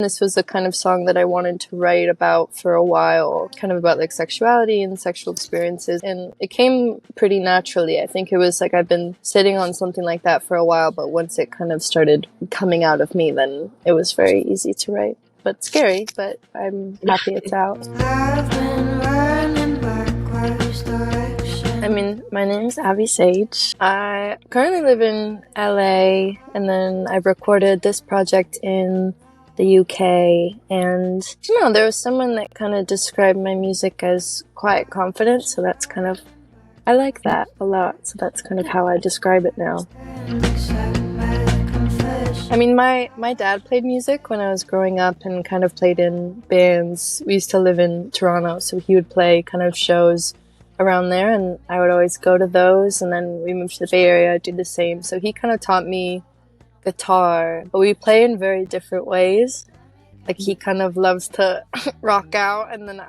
This was the kind of song that I wanted to write about for a while, kind of about like sexuality and sexual experiences. And it came pretty naturally. I think it was like I've been sitting on something like that for a while, but once it kind of started coming out of me, then it was very easy to write. But scary, but I'm happy it's out. My name's Abby Sage. I currently live in LA, and then I've recorded this project in the UK, and there was someone that kind of described my music as quiet confident, so that's kind of, I like that a lot, so that's kind of how I describe it now. My dad played music when I was growing up and kind of played in bands. We used to live in Toronto, so he would play kind of shows around there, and I would always go to those, and then we moved to the Bay Area, I'd do the same. So he kind of taught me guitar, but we play in very different ways. Like he kind of loves to rock out, and then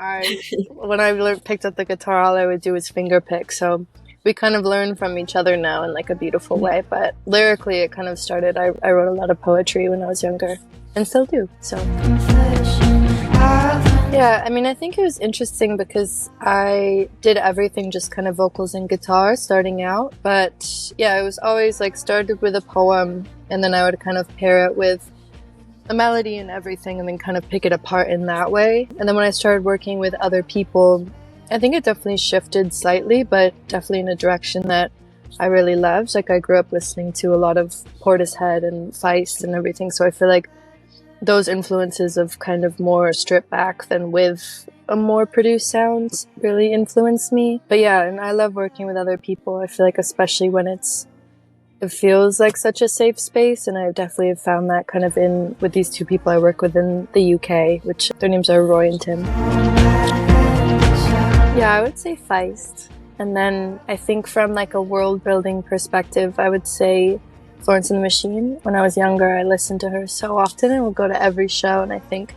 when I picked up the guitar, all I would do was finger pick. So we kind of learn from each other now in like a beautiful way. But lyrically, it kind of started. I wrote a lot of poetry when I was younger, and still do. So yeah, I think it was interesting because I did everything just kind of vocals and guitar starting out. But yeah, it was always like started with a poem, and then I would kind of pair it with a melody and everything, and then kind of pick it apart in that way. And then when I started working with other people, I think it definitely shifted slightly, but definitely in a direction that I really loved. Like I grew up listening to a lot of Portishead and Feist and everything, so I feel like those influences of kind of more stripped back than with a more produced sound really influenced me. But yeah, and I love working with other people. I feel like especially when it feels like such a safe space, and I definitely have found that kind of with these two people I work with in the UK, which their names are Roy and Tim. Yeah, I would say Feist. And then I think from like a world building perspective, I would say Florence and the Machine. When I was younger, I listened to her so often and would go to every show, and I think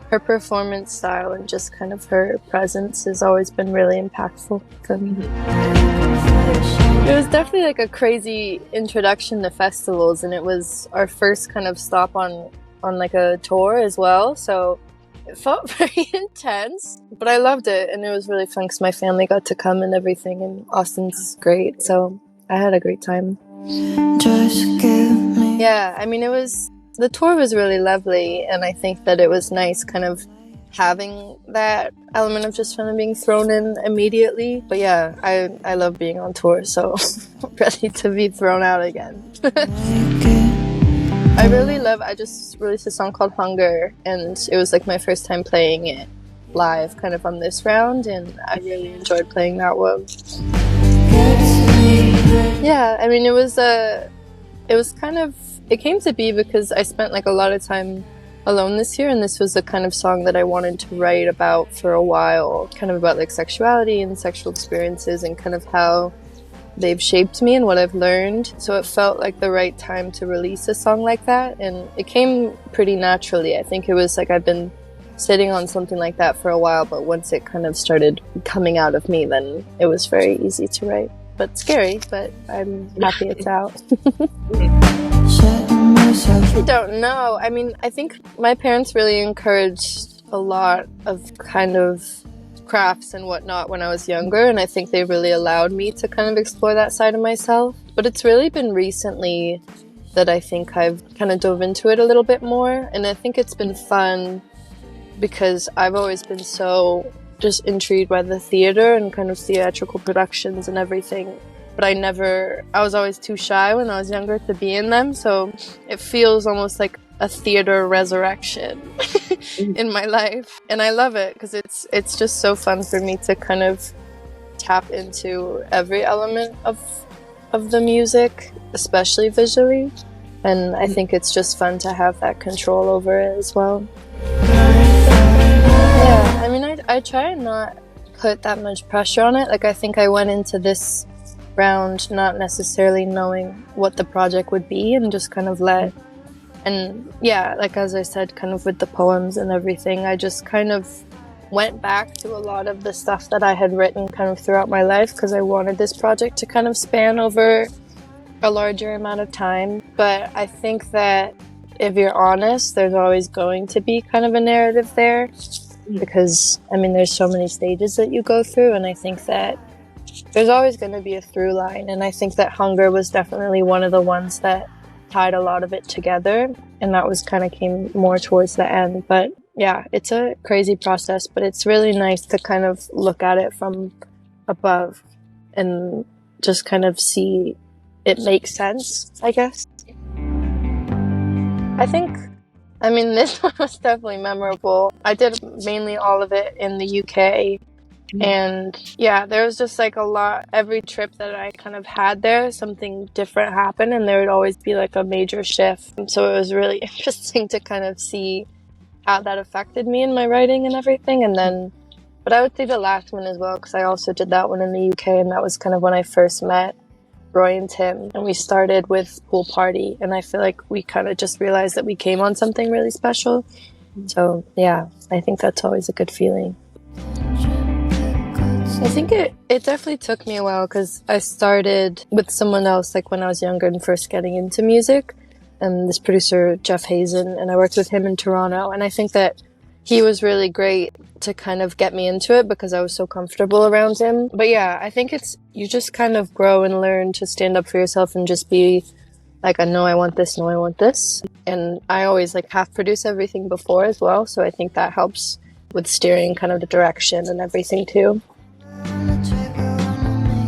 her performance style and just kind of her presence has always been really impactful for me. It was definitely like a crazy introduction to festivals, and it was our first kind of stop on like a tour as well, so it felt very intense, but I loved it, and it was really fun because my family got to come and everything, and Austin's great, so I had a great time. Yeah, the tour was really lovely, and I think that it was nice kind of having that element of just kind of being thrown in immediately. But yeah, I love being on tour, so I'm ready to be thrown out again. I just released a song called Hunger, and it was like my first time playing it live kind of on this round, and I really enjoyed playing that one. Yeah, it came to be because I spent like a lot of time alone this year, and this was the kind of song that I wanted to write about for a while, kind of about like sexuality and sexual experiences and kind of how they've shaped me and what I've learned. So it felt like the right time to release a song like that, and it came pretty naturally. I think it was like I've been sitting on something like that for a while, but once it kind of started coming out of me, then it was very easy to write. But scary, but I'm happy it's out. I don't know. I think my parents really encouraged a lot of kind of crafts and whatnot when I was younger, and I think they really allowed me to kind of explore that side of myself. But it's really been recently that I think I've kind of dove into it a little bit more, and I think it's been fun because I've always been so just intrigued by the theater and kind of theatrical productions and everything. But I was always too shy when I was younger to be in them, so it feels almost like a theater resurrection in my life. And I love it because it's just so fun for me to kind of tap into every element of the music, especially visually. And I think it's just fun to have that control over it as well. Yeah, I try and not put that much pressure on it. Like, I think I went into this round not necessarily knowing what the project would be, and just kind of and yeah, like as I said, kind of with the poems and everything, I just kind of went back to a lot of the stuff that I had written kind of throughout my life, because I wanted this project to kind of span over a larger amount of time. But I think that if you're honest, there's always going to be kind of a narrative there, because I mean there's so many stages that you go through, and I think that there's always going to be a through line, and I think that hunger was definitely one of the ones that tied a lot of it together, and that was kind of came more towards the end. But yeah, it's a crazy process, but it's really nice to kind of look at it from above and just kind of see it make sense, I guess. I think, I mean, this one was definitely memorable. I did mainly all of it in the UK. And yeah, there was just like a lot, every trip that I kind of had there, something different happened, and there would always be like a major shift. And so it was really interesting to kind of see how that affected me in my writing and everything. And then, but I would say the last one as well, because I also did that one in the UK, and that was kind of when I first met Roy and Tim, and we started with Pool Party, and I feel like we kind of just realized that we came on something really special. So yeah, I think that's always a good feeling. I think it definitely took me a while, because I started with someone else like when I was younger and first getting into music, and this producer Jeff Hazen, and I worked with him in Toronto, and I think that he was really great to kind of get me into it because I was so comfortable around him. But yeah, I think you just kind of grow and learn to stand up for yourself and just be like, no, I want this, no, I want this. And I always like half produce everything before as well, so I think that helps with steering kind of the direction and everything too.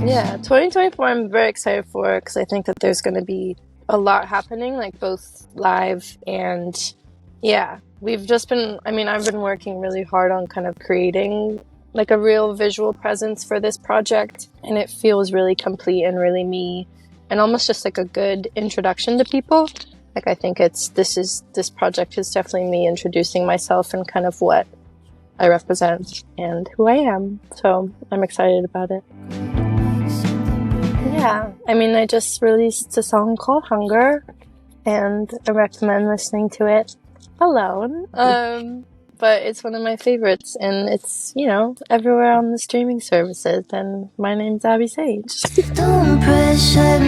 Yeah, 2024 I'm very excited for, because I think that there's going to be a lot happening, like both live and yeah. I've been working really hard on kind of creating like a real visual presence for this project, and it feels really complete and really me, and almost just like a good introduction to people. Like I think this project is definitely me introducing myself and kind of what I represent and who I am. So I'm excited about it. Yeah, I mean, I just released a song called Hunger, and I recommend listening to it alone. But it's one of my favorites, and it's, everywhere on the streaming services, and my name's Abby Sage. Don't pressure